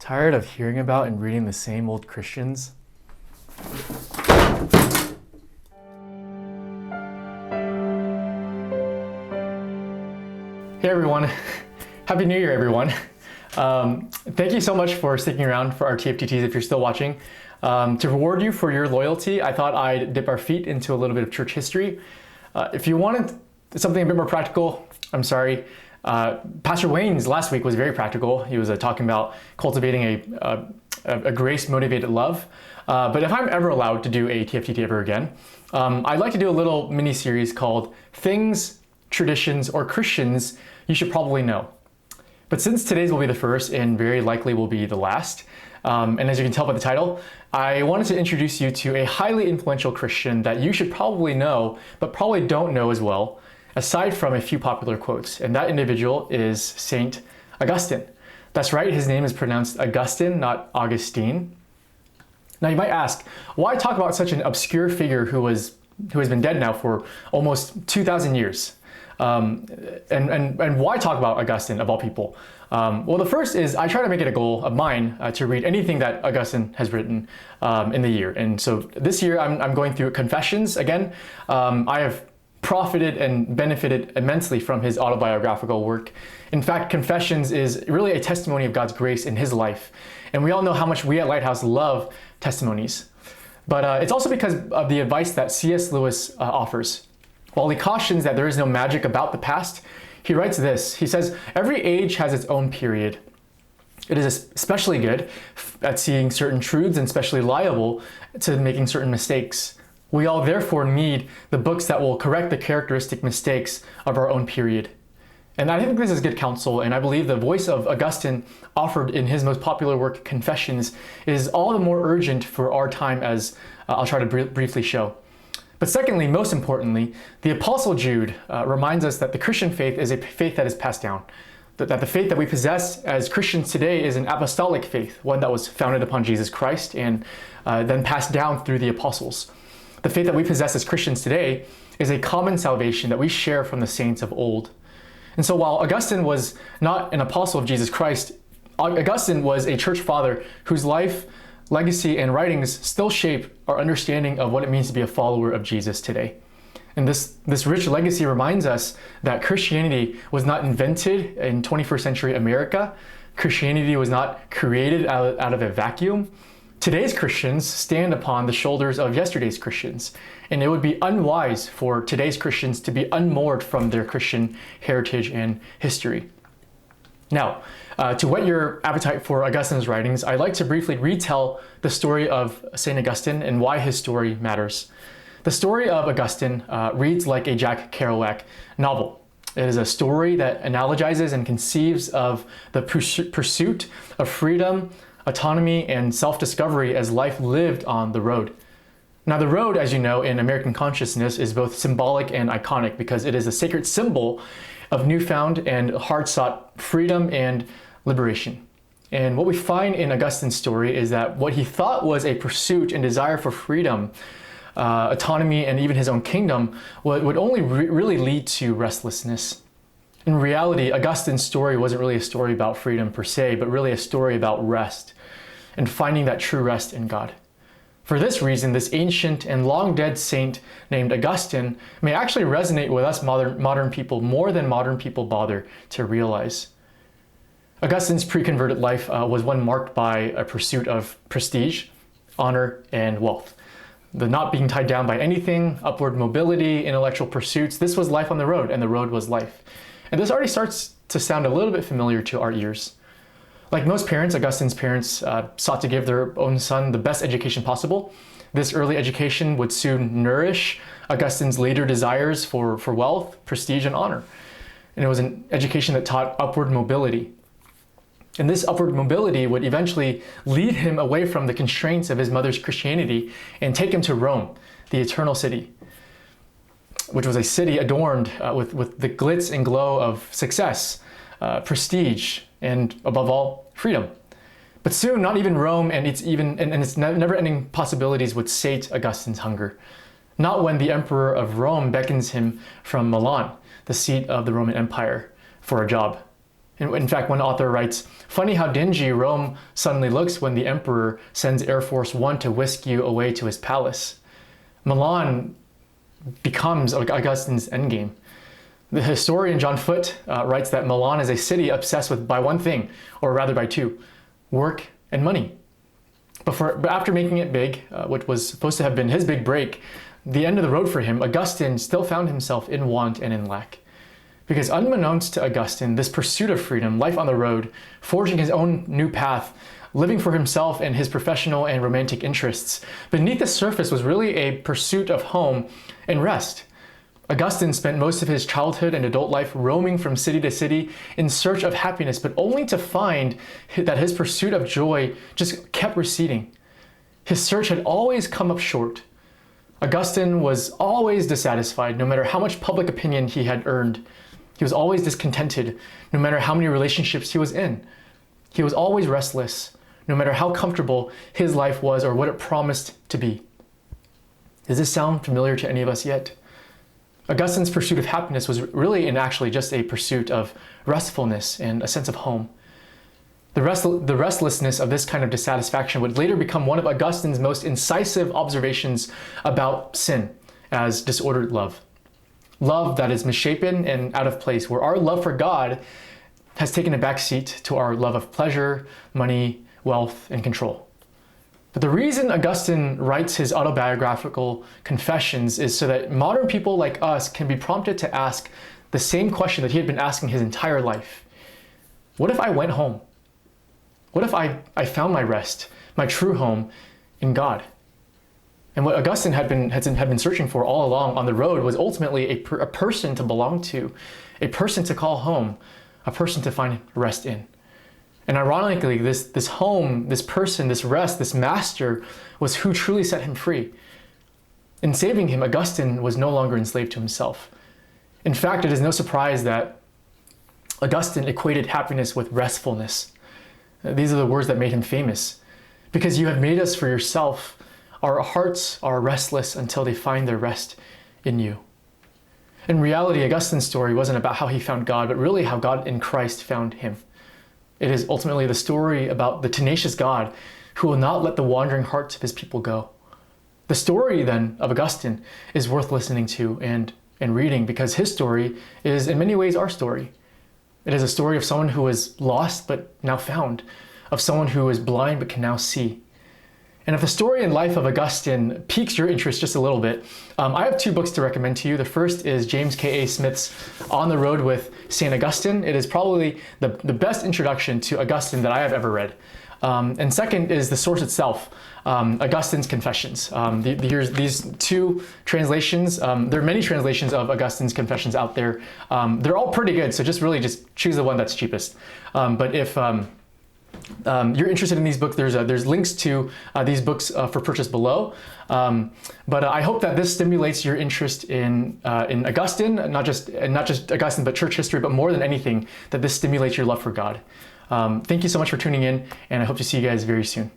Tired of hearing about and reading the same old Christians? Hey everyone, Happy New Year everyone. Thank you so much for sticking around for our TFTTs if you're still watching. To reward you for your loyalty, I thought I'd dip our feet into a little bit of church history. If you wanted something a bit more practical, I'm sorry. Pastor Wayne's last week was very practical. He was talking about cultivating a grace-motivated love. But if I'm ever allowed to do a TFTT ever again, I'd like to do a little mini-series called Things, Traditions, or Christians You Should Probably Know. But since today's will be the first and very likely will be the last, and as you can tell by the title, I wanted to introduce you to a highly influential Christian that you should probably know, but probably don't know as well, aside from a few popular quotes. And that individual is Saint Augustine. That's right, his name is pronounced Augustine, not Augustine. Now you might ask, why talk about such an obscure figure who has been dead now for almost 2,000 years? And why talk about Augustine of all people? Well, the first is I try to make it a goal of mine to read anything that Augustine has written in the year. And so this year I'm going through Confessions again. I have profited and benefited immensely from his autobiographical work. In fact, Confessions is really a testimony of God's grace in his life. And we all know how much we at Lighthouse love testimonies. But it's also because of the advice that C.S. Lewis offers. While he cautions that there is no magic about the past, he writes this. He says, "Every age has its own period. It is especially good at seeing certain truths and especially liable to making certain mistakes. We all therefore need the books that will correct the characteristic mistakes of our own period." And I think this is good counsel, and I believe the voice of Augustine offered in his most popular work, Confessions, is all the more urgent for our time, as I'll try to briefly show. But secondly, most importantly, the Apostle Jude reminds us that the Christian faith is a faith that is passed down. That the faith that we possess as Christians today is an apostolic faith, one that was founded upon Jesus Christ and then passed down through the apostles. The faith that we possess as Christians today is a common salvation that we share from the saints of old. And so while Augustine was not an apostle of Jesus Christ, Augustine was a church father whose life, legacy, and writings still shape our understanding of what it means to be a follower of Jesus today. And this rich legacy reminds us that Christianity was not invented in 21st century America. Christianity was not created out of a vacuum. Today's Christians stand upon the shoulders of yesterday's Christians, and it would be unwise for today's Christians to be unmoored from their Christian heritage and history. Now, to whet your appetite for Augustine's writings, I'd like to briefly retell the story of St. Augustine and why his story matters. The story of Augustine reads like a Jack Kerouac novel. It is a story that analogizes and conceives of the pursuit of freedom, autonomy, and self-discovery as life lived on the road. Now, the road, as you know, in American consciousness is both symbolic and iconic because it is a sacred symbol of newfound and hard-sought freedom and liberation. And what we find in Augustine's story is that what he thought was a pursuit and desire for freedom, autonomy, and even his own kingdom would only really lead to restlessness. In reality, Augustine's story wasn't really a story about freedom per se, but really a story about rest and finding that true rest in God. For this reason, this ancient and long-dead saint named Augustine may actually resonate with us modern people more than modern people bother to realize. Augustine's pre-converted life was one marked by a pursuit of prestige, honor, and wealth. The not being tied down by anything, upward mobility, intellectual pursuits. This was life on the road, and the road was life. And this already starts to sound a little bit familiar to our ears. Like most parents, Augustine's parents sought to give their own son the best education possible. This early education would soon nourish Augustine's later desires for wealth, prestige, and honor. And it was an education that taught upward mobility. And this upward mobility would eventually lead him away from the constraints of his mother's Christianity and take him to Rome, the eternal city, which was a city adorned with the glitz and glow of success, prestige, and above all, freedom. But soon, not even Rome and its never-ending possibilities would sate Augustine's hunger. Not when the emperor of Rome beckons him from Milan, the seat of the Roman Empire, for a job. In fact, one author writes, "Funny how dingy Rome suddenly looks when the emperor sends Air Force One to whisk you away to his palace." Milan becomes Augustine's endgame. The historian John Foote writes that Milan is a city obsessed by one thing, or rather by two: work and money. But after making it big, which was supposed to have been his big break, the end of the road for him, Augustine still found himself in want and in lack. Because unbeknownst to Augustine, this pursuit of freedom, life on the road, forging his own new path, living for himself and his professional and romantic interests, beneath the surface was really a pursuit of home and rest. Augustine spent most of his childhood and adult life roaming from city to city in search of happiness, but only to find that his pursuit of joy just kept receding. His search had always come up short. Augustine was always dissatisfied, no matter how much public opinion he had earned. He was always discontented, no matter how many relationships he was in. He was always restless, no matter how comfortable his life was or what it promised to be. Does this sound familiar to any of us yet? Augustine's pursuit of happiness was really and actually just a pursuit of restfulness and a sense of home. The restlessness of this kind of dissatisfaction would later become one of Augustine's most incisive observations about sin as disordered love. Love that is misshapen and out of place, where our love for God has taken a backseat to our love of pleasure, money, wealth, and control. But the reason Augustine writes his autobiographical confessions is so that modern people like us can be prompted to ask the same question that he had been asking his entire life. What if I went home? What if I found my rest, my true home in God? And what Augustine had been searching for all along on the road was ultimately a person to belong to, a person to call home, a person to find rest in. And ironically, this home, this person, this rest, this master was who truly set him free. In saving him, Augustine was no longer enslaved to himself. In fact, it is no surprise that Augustine equated happiness with restfulness. These are the words that made him famous. Because you have made us for yourself, our hearts are restless until they find their rest in you. In reality, Augustine's story wasn't about how he found God, but really how God in Christ found him. It is ultimately the story about the tenacious God who will not let the wandering hearts of his people go. The story then of Augustine is worth listening to and reading, because his story is in many ways our story. It is a story of someone who was lost but now found, of someone who was blind but can now see. And if the story and life of Augustine piques your interest just a little bit, I have two books to recommend to you. The first is James K.A. Smith's On the Road with St. Augustine. It is probably the best introduction to Augustine that I have ever read. And second is the source itself, Augustine's Confessions. Here's these two translations. There are many translations of Augustine's Confessions out there. They're all pretty good, so just choose the one that's cheapest. But if you're interested in these books, there's links to these books for purchase below. But I hope that this stimulates your interest in Augustine, not just Augustine, but church history, but more than anything, that this stimulates your love for God. Thank you so much for tuning in, and I hope to see you guys very soon.